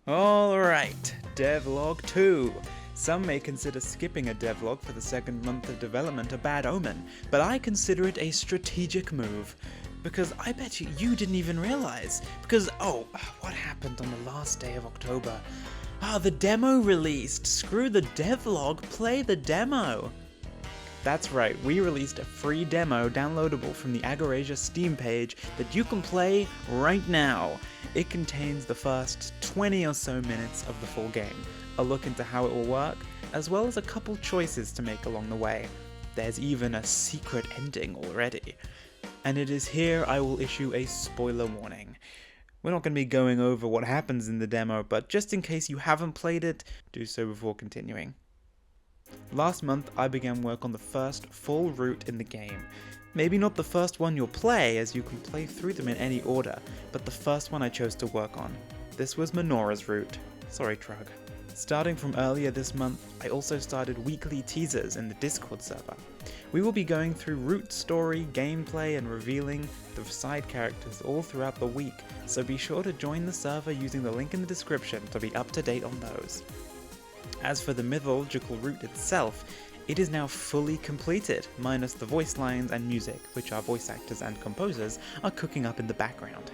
Alright, Devlog 2. Some may consider skipping a devlog for the second month of development a bad omen, but I consider it a strategic move. Because I bet you didn't even realize. Because, what happened on the last day of October? The demo released! Screw the devlog, play the demo! That's right, we released a free demo downloadable from the AGERASIA Steam page that you can play right now. It contains the first 20 or so minutes of the full game, a look into how it will work, as well as a couple choices to make along the way. There's even a secret ending already. And it is here I will issue a spoiler warning. We're not going to be going over what happens in the demo, but just in case you haven't played it, do so before continuing. Last month I began work on the first full route in the game. Maybe not the first one you'll play, as you can play through them in any order, but the first one I chose to work on. This was Menora's route. Sorry, Trug. Starting from earlier this month, I also started weekly teasers in the Discord server. We will be going through route story, gameplay, and revealing the side characters all throughout the week, so be sure to join the server using the link in the description to be up to date on those. As for the mythological route itself, it is now fully completed, minus the voice lines and music, which our voice actors and composers are cooking up in the background.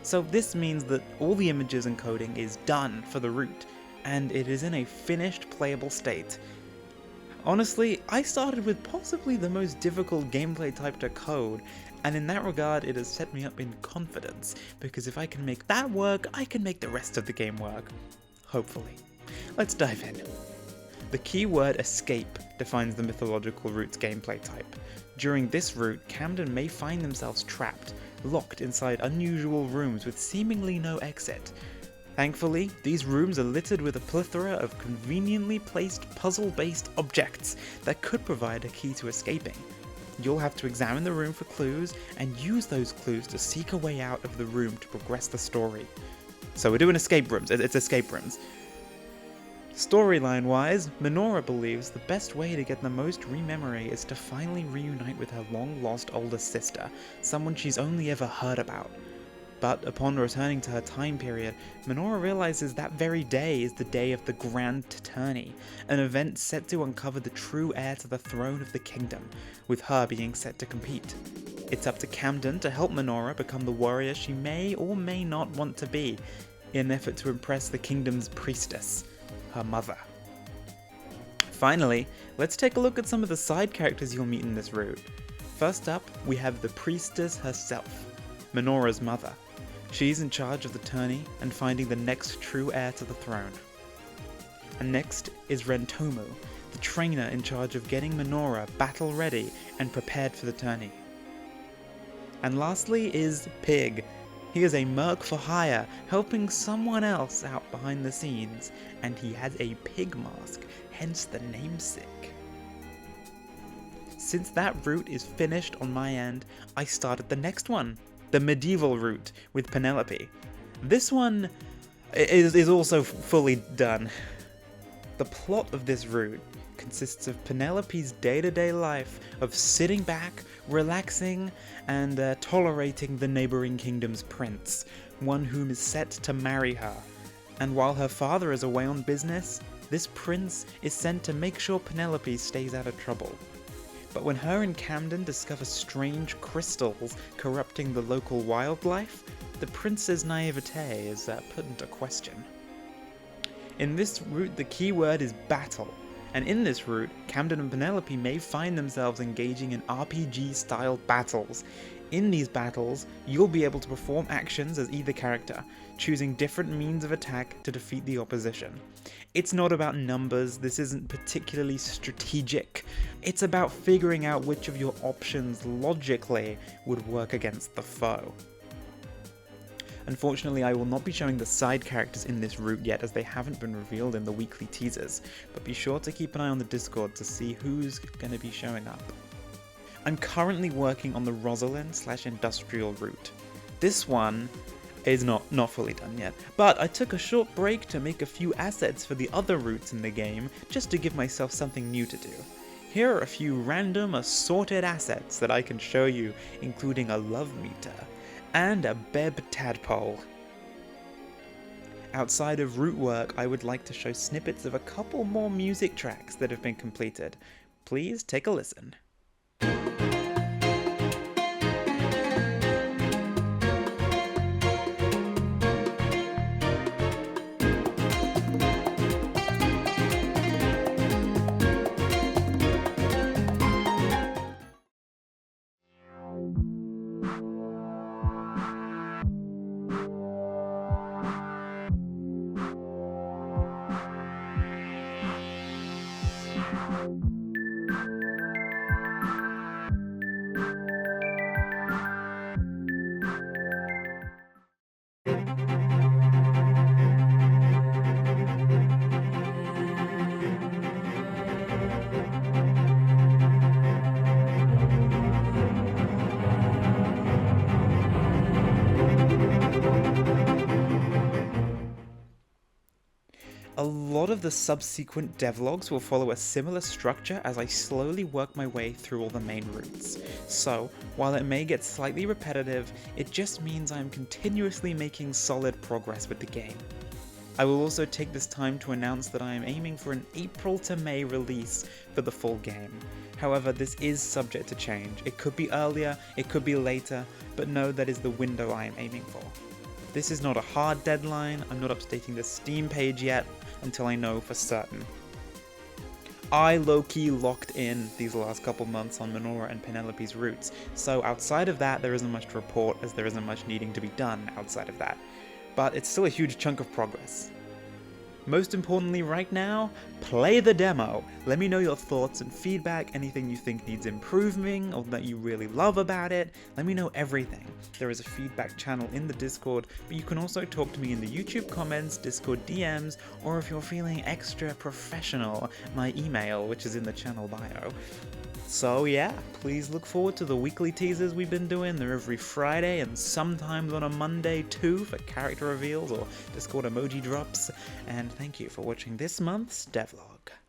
So this means that all the images and coding is done for the route, and it is in a finished playable state. Honestly, I started with possibly the most difficult gameplay type to code, and in that regard it has set me up in confidence, because if I can make that work, I can make the rest of the game work. Hopefully. Let's dive in. The keyword escape defines the mythological route's gameplay type. During this route, Camden may find themselves trapped, locked inside unusual rooms with seemingly no exit. Thankfully, these rooms are littered with a plethora of conveniently placed puzzle-based objects that could provide a key to escaping. You'll have to examine the room for clues and use those clues to seek a way out of the room to progress the story. So we're doing escape rooms, it's escape rooms. Storyline-wise, Menora believes the best way to get the most rememory is to finally reunite with her long-lost older sister, someone she's only ever heard about. But upon returning to her time period, Menora realizes that very day is the day of the Grand Tourney, an event set to uncover the true heir to the throne of the kingdom, with her being set to compete. It's up to Camden to help Menora become the warrior she may or may not want to be, in an effort to impress the kingdom's priestess, her mother. Finally, let's take a look at some of the side characters you'll meet in this route. First up, we have the priestess herself, Menora's mother. She's in charge of the tourney and finding the next true heir to the throne. And next is Rantan, the trainer in charge of getting Menora battle ready and prepared for the tourney. And lastly is Pig. He is a merc for hire, helping someone else out behind the scenes, and he has a pig mask, hence the namesake. Since that route is finished on my end, I started the next one, the medieval route with Penelope. This one is also fully done. The plot of this route consists of Penelope's day-to-day life of sitting back, relaxing, and tolerating the neighbouring kingdom's prince, one whom is set to marry her. And while her father is away on business, this prince is sent to make sure Penelope stays out of trouble. But when her and Camden discover strange crystals corrupting the local wildlife, the prince's naivete is put into question. In this route, the key word is battle, and in this route, Camden and Penelope may find themselves engaging in RPG-style battles. In these battles, you'll be able to perform actions as either character, choosing different means of attack to defeat the opposition. It's not about numbers, this isn't particularly strategic. It's about figuring out which of your options logically would work against the foe. Unfortunately, I will not be showing the side characters in this route yet, as they haven't been revealed in the weekly teasers, but be sure to keep an eye on the Discord to see who's going to be showing up. I'm currently working on the Rosalyn/industrial route. This one is not fully done yet, but I took a short break to make a few assets for the other routes in the game, just to give myself something new to do. Here are a few random assorted assets that I can show you, including a love meter and a Beb tadpole. Outside of root work, I would like to show snippets of a couple more music tracks that have been completed. Please take a listen. A lot of the subsequent devlogs will follow a similar structure as I slowly work my way through all the main routes. So, while it may get slightly repetitive, it just means I am continuously making solid progress with the game. I will also take this time to announce that I am aiming for an April to May release for the full game. However, this is subject to change. It could be earlier, it could be later, but no, that is the window I am aiming for. This is not a hard deadline, I'm not updating the Steam page yet until I know for certain. I low-key locked in these last couple months on Menora and Penelope's routes, so outside of that there isn't much to report as there isn't much needing to be done outside of that. But it's still a huge chunk of progress. Most importantly right now, play the demo. Let me know your thoughts and feedback, anything you think needs improving or that you really love about it. Let me know everything. There is a feedback channel in the Discord, but you can also talk to me in the YouTube comments, Discord DMs, or if you're feeling extra professional, my email, which is in the channel bio. So yeah, please look forward to the weekly teasers we've been doing. They're every Friday and sometimes on a Monday too for character reveals or Discord emoji drops. And thank you for watching this month's devlog.